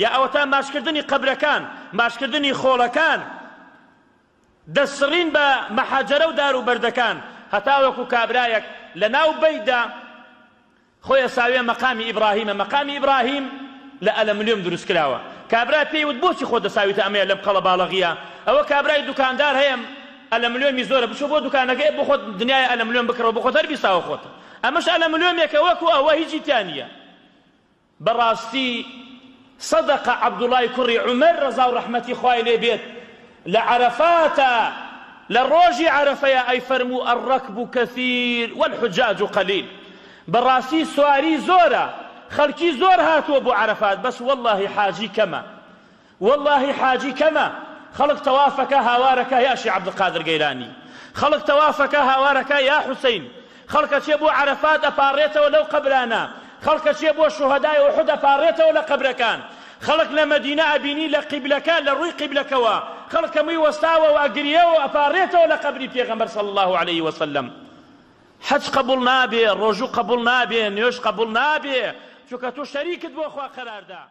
یا ئەوەتە ماشکردنی قەبرەکان ماشکردنی خۆڵەکان دەسڕین بە مەحەجەرە و دار و بەردەکان هەتا وەکو کابرایەک لە ناو بەیدا خۆی ساوێ مەقامی ئیبراهیمە مەقامی ئیبراهیم لە ئەلەمنیۆم دروست کراوە کابرا پێیوت بۆچی خۆ دەساویتە ئەمەیە لەم قەڵە باڵەغیە ئەوە کابرای دوکاندار هەیە ئەلەمنیۆمی زۆرە بچۆ بۆ دوکانەکەی بۆ خۆت دنیای ئەلەمنیۆم بکڕەوە بۆ خۆت هەر بیساوە خۆت ئەمەش ئەلەمنیۆمێکە وەکو ئەوە هیچی تیانە بەڕاستی صدق عەبدوڵای کوڕی عومەر ڕەزا و ڕەحمەتی خوای لێ بێت لە عەرەفاتە لە ڕۆژی عەرەفەیە ئەی فەرموو الرەکب کەثیر والحجاج قەلیل بەڕاستی سواری زۆرە خەڵکی زۆر هاتووە بۆ عەرەفات بەس واللهی حاجی کەمە واللهی حاجی کەمە خەڵک تەوافەکە هاوارەکە یا شێخ عەبدولقادر گەیلانی خەڵک تەوافەکە هاوارەکە یا حوسەین خەڵکە چێ بۆ عەرەفات ئەپارڕێتەوە لەو قەبرانە خەڵکە چێ بۆ شوهەدای ئوحود ئەپارڕێتەوە لە قەبرەکان خەڵک لە مەدینە ئەبینی لە قیبلەکان لە ڕووی قیبلەکەوە خەڵک هەمووی وەستاوە و ئەگریەوە و ئەپارڕێتەوە لە قەبری پێغەمبەر صلی الله عليه وسلم حەج قبول نابێ ڕۆژوو قبول نابێ نوێژ قبول نابێ چونکە تۆ شەریکت بۆ خوا قەراردا